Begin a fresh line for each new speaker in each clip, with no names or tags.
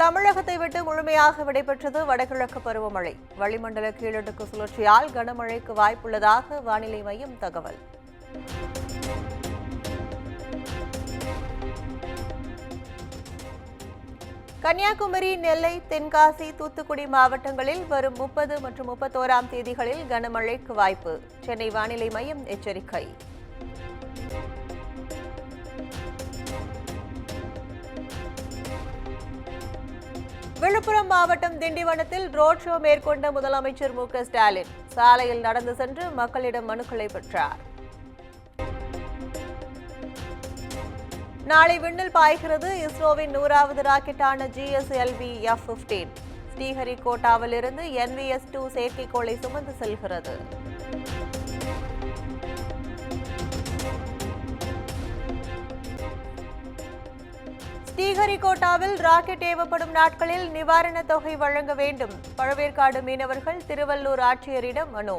தமிழகத்தை விட்டு முழுமையாக விடைபெற்றது வடகிழக்கு பருவமழை. வளிமண்டல கீழடுக்கு சுழற்சியால் கனமழைக்கு வாய்ப்புள்ளதாக வானிலை மையம் தகவல். கன்னியாகுமரி, நெல்லை, தென்காசி, தூத்துக்குடி மாவட்டங்களில் வரும் 30 மற்றும் 31ஆம் தேதிகளில் கனமழைக்கு வாய்ப்பு. சென்னை வானிலை மையம் எச்சரிக்கை. விழுப்புரம் மாவட்டம் திண்டிவனத்தில் ரோட் ஷோ மேற்கொண்ட முதலமைச்சர் மு க ஸ்டாலின் சாலையில் நடந்து சென்று மக்களிடம் மனுக்களை பெற்றார். நாளை விண்ணில் பாய்கிறது இஸ்ரோவின் 100வது ராக்கெட்டான GSLV-F-15. ஸ்ரீஹரிகோட்டாவிலிருந்து NVS-2 செயற்கைக்கோளை சுமந்து செல்கிறது. ஸ்ரீஹரிகோட்டாவில் ராக்கெட் ஏவப்படும் நாட்களில் நிவாரணத் தொகை வழங்க வேண்டும். பழவேற்காடு மீனவர்கள் திருவள்ளூர் ஆட்சியரிடம் மனு.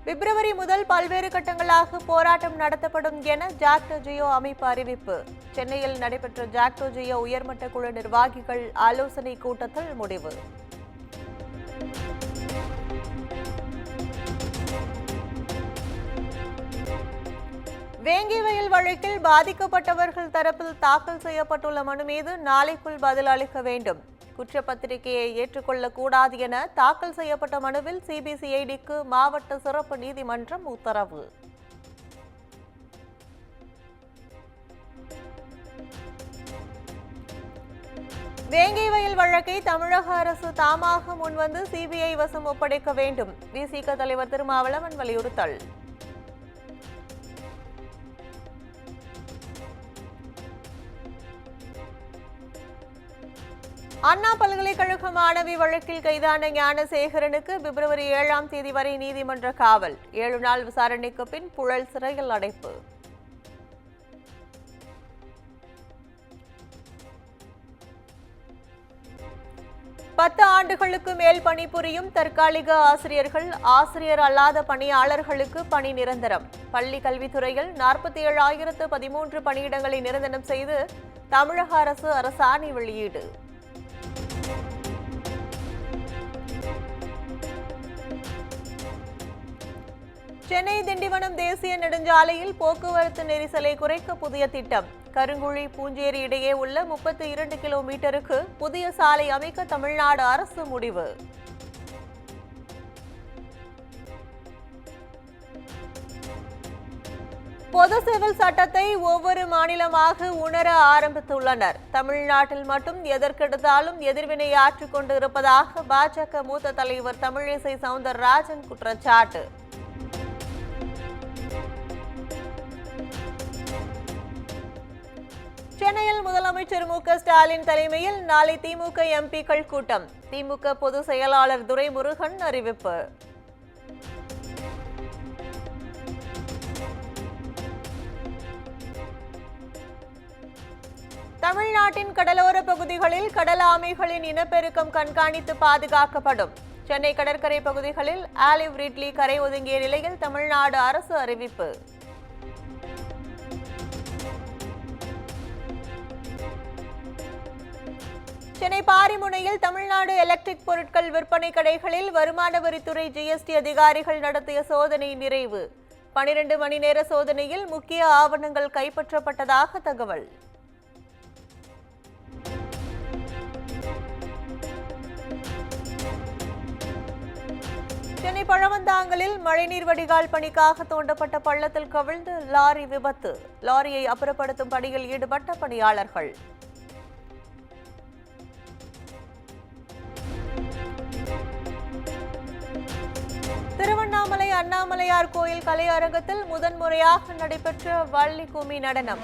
பிப்ரவரி முதல் பல்வேறு கட்டங்களாக போராட்டம் நடத்தப்படும் என ஜாக்டோ ஜியோ அமைப்பு அறிவிப்பு. சென்னையில் நடைபெற்ற ஜாக்டோ ஜியோ உயர்மட்ட குழு நிர்வாகிகள் ஆலோசனை கூட்டத்தில் முடிவு. வேங்கி வயல் வழக்கில் பாதிக்கப்பட்டவர்கள் தரப்பில் தாக்கல் செய்யப்பட்டுள்ள மனு மீது நாளைக்குள் பதில் அளிக்க வேண்டும். குற்றப்பத்திரிகையை ஏற்றுக்கொள்ளக்கூடாது என தாக்கல் செய்யப்பட்ட மனுவில் CBCIDக்கு மாவட்ட சிறப்பு நீதிமன்றம் உத்தரவு. வேங்கை வயல் வழக்கை தமிழக அரசு தாமாக முன்வந்து CBI வசம் ஒப்படைக்க வேண்டும். விசிக தலைவர் திருமாவளவன் வலியுறுத்தல். அண்ணா பல்கலைக்கழக மாணவி வழக்கில் கைதான ஞானசேகரனுக்கு பிப்ரவரி 7ஆம் தேதி வரை நீதிமன்ற காவல். 7 நாள் விசாரணைக்கு பின் புழல் சிறையில் அடைப்பு. பத்து ஆண்டுகளுக்கு மேல் பணிபுரியும் தற்காலிக ஆசிரியர்கள், ஆசிரியர் அல்லாத பணியாளர்களுக்கு பணி நிரந்தரம். பள்ளி கல்வித்துறையில் 47,013 பணியிடங்களை நிரந்தரம் செய்து தமிழக அரசு அரசாணை வெளியீடு. சென்னை திண்டிவனம் தேசிய நெடுஞ்சாலையில் போக்குவரத்து நெரிசலை குறைக்க புதிய திட்டம். கருங்குழி, பூஞ்சேரி இடையே உள்ள 32 கிலோமீட்டருக்கு புதிய சாலை அமைக்க தமிழ்நாடு அரசு முடிவு. பொது சிவில் சட்டத்தை ஒவ்வொரு மாநிலமாக உணர ஆரம்பித்துள்ளனர். தமிழ்நாட்டில் மட்டும் எதற்கெடுத்தாலும் எதிர்வினையாற்றிக் கொண்டு இருப்பதாக பாஜக மூத்த தலைவர் தமிழிசை சவுந்தரராஜன் குற்றச்சாட்டு. சென்னையில் முதலமைச்சர் மு க ஸ்டாலின் தலைமையில் நாளை திமுக எம்பிக்கள் கூட்டம். திமுக பொதுச் செயலாளர் துரைமுருகன் அறிவிப்பு. தமிழ்நாட்டின் கடலோர பகுதிகளில் கடல் ஆமைகளின் இனப்பெருக்கம் கண்காணித்து பாதுகாக்கப்படும். சென்னை கடற்கரை பகுதிகளில் ஆலிவ் ரிட்லி கரை ஒதுங்கிய நிலையில் தமிழ்நாடு அரசு அறிவிப்பு. சென்னை பாரிமுனையில் தமிழ்நாடு எலக்ட்ரிக் பொருட்கள் விற்பனை கடைகளில் வருமான வரித்துறை GST அதிகாரிகள் நடத்திய சோதனை நிறைவு. 12 மணி நேர சோதனையில் முக்கிய ஆவணங்கள் கைப்பற்றப்பட்டதாக தகவல். சென்னை பழவந்தாங்கலில் மழைநீர் வடிகால் பணிக்காக தோண்டப்பட்ட பள்ளத்தில் கவிழ்ந்து லாரி விபத்து. லாரியை அப்புறப்படுத்தும் பணியில் ஈடுபட்ட பணியாளர்கள். திருவண்ணாமலை அண்ணாமலையார் கோயில் கலையரங்கத்தில் முதன்முறையாக நடைபெற்ற வள்ளி கும்மி நடனம்.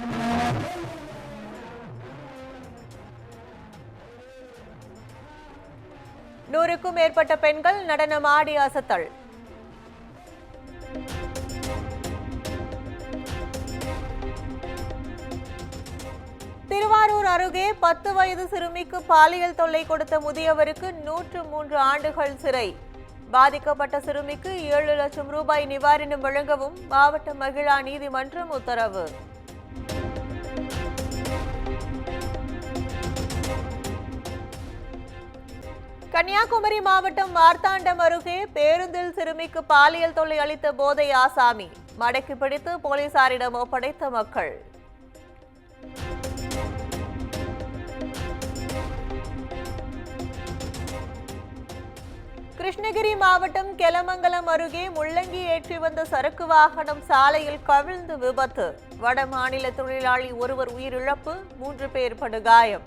நூறுக்கும் மேற்பட்ட பெண்கள் நடனமாடி அசத்தல். திருவாரூர் அருகே 10 வயது சிறுமிக்கு பாலியல் தொல்லை கொடுத்த முதியவருக்கு 103 ஆண்டுகள் சிறை. பாதிக்கப்பட்ட சிறுமிக்கு 7 லட்சம் ரூபாய் நிவாரணம் வழங்கவும் மாவட்ட மகிழா நீதிமன்றம் உத்தரவு. கன்னியாகுமரி மாவட்டம் மார்த்தாண்டம் அருகே பேருந்தில் சிறுமிக்கு பாலியல் தொல்லை அளித்த போதை ஆசாமி மடக்கி பிடித்து போலீசாரிடம் ஒப்படைத்த மக்கள். கிருஷ்ணகிரி மாவட்டம் கெலமங்கலம் அருகே முள்ளங்கி ஏற்றி வந்த சரக்கு வாகனம் சாலையில் கவிழ்ந்து விபத்து. வட மாநில தொழிலாளி ஒருவர் உயிரிழப்பு, 3 பேர் படுகாயம்.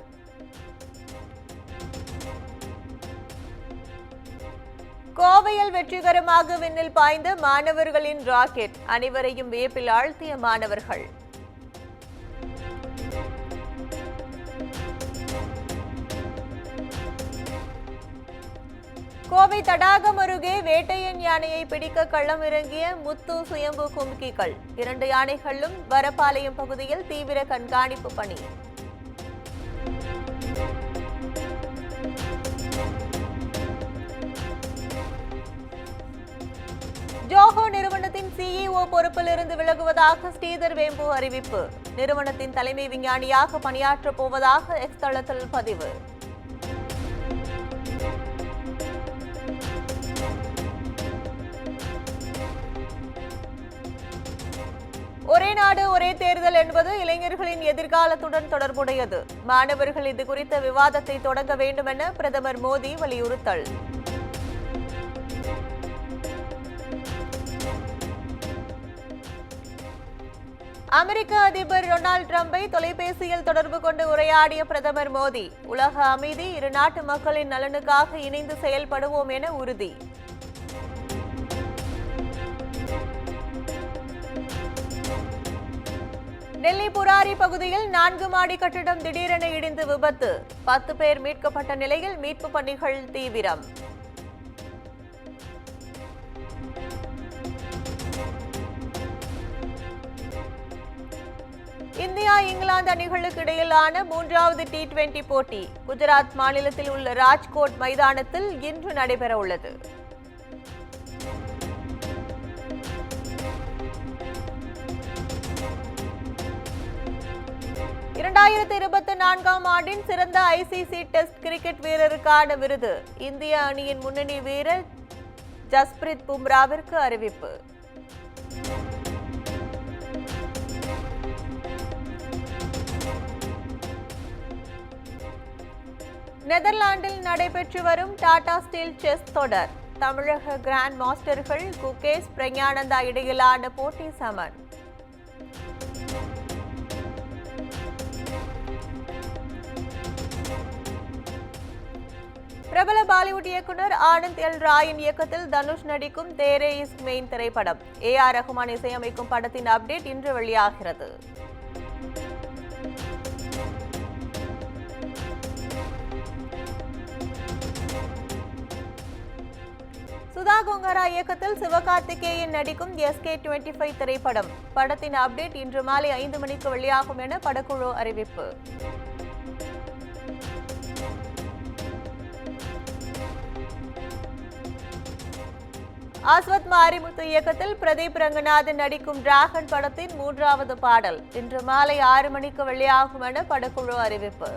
கோவையில் வெற்றிகரமாக விண்ணில் பாய்ந்த மாணவர்களின் ராக்கெட், அனைவரையும் வியப்பில் ஆழ்த்திய மாணவர்கள். கோவை தடாகம் அருகே வேட்டையன் யானையை பிடிக்க களம் இறங்கிய முத்து சுயம்பு கும்கிகள். 2 யானைகளும் வரப்பாளையம் பகுதியில் தீவிர கண்காணிப்பு பணி. ஜோஹோ நிறுவனத்தின் சிஇஓ பொறுப்பிலிருந்து விலகுவதாக ஸ்ரீதர் வேம்பு அறிவிப்பு. நிறுவனத்தின் தலைமை விஞ்ஞானியாக பணியாற்றப் போவதாக எக்ஸ் தளத்தில் பதிவு. ஒரே நாடு ஒரே தேர்தல் என்பது இளைஞர்களின் எதிர்காலத்துடன் தொடர்புடையது. மாணவர்கள் இது குறித்த விவாதத்தை தொடங்க வேண்டும் என பிரதமர் மோடி வலியுறுத்தல். அமெரிக்க அதிபர் டொனால்டு டிரம்பை தொலைபேசியில் தொடர்பு கொண்டு உரையாடிய பிரதமர் மோடி, உலக அமைதி, இரு நாட்டு மக்களின் நலனுக்காக இணைந்து செயல்படுவோம் என உறுதி. டெல்லி புராரி பகுதியில் 4 மாடி கட்டிடம் திடீரென இடிந்து விபத்து. 10 பேர் மீட்கப்பட்ட நிலையில் மீட்பு பணிகள் தீவிரம். இந்தியா இங்கிலாந்து அணிகளுக்கு இடையிலான 3வது T20 போட்டி குஜராத் மாநிலத்தில் உள்ள ராஜ்கோட் மைதானத்தில் இன்று நடைபெற உள்ளது. ஆண்டின் சிறந்த ICC டெஸ்ட் கிரிக்கெட் வீரருக்கான விருது இந்திய அணியின் முன்னணி வீரர் ஜஸ்பிரித் பும்ராவிற்கு அறிவிப்பு. நெதர்லாந்தில் நடைபெற்று வரும் டாடா ஸ்டீல் செஸ் தொடர். தமிழக கிராண்ட் மாஸ்டர்கள் குகேஷ், பிரக்ஞானந்தா இடையிலான போட்டி சமன். பிரபல பாலிவுட் இயக்குனர் ஆனந்த் எல் ராயின் இயக்கத்தில் தனுஷ் நடிக்கும் தேரே இஸ் மெயின் திரைப்படம். AR ரஹ்மான் இசையமைக்கும் படத்தின் அப்டேட் இன்று வெளியாகிறது. சுதா கொங்கரா இயக்கத்தில் சிவகார்த்திகேயன் நடிக்கும் SK25 திரைப்படம். படத்தின் அப்டேட் இன்று மாலை 5 மணிக்கு வெளியாகும் என படக்குழு அறிவிப்பு. ஆஸ்வத் மாரிமுத்து இயக்கத்தில் பிரதீப் ரங்கநாதன் நடிக்கும் டிராகன் படத்தின் 3வது பாடல் இன்று மாலை 6 மணிக்கு வெளியாகும் என படக்குழு அறிவிப்பு.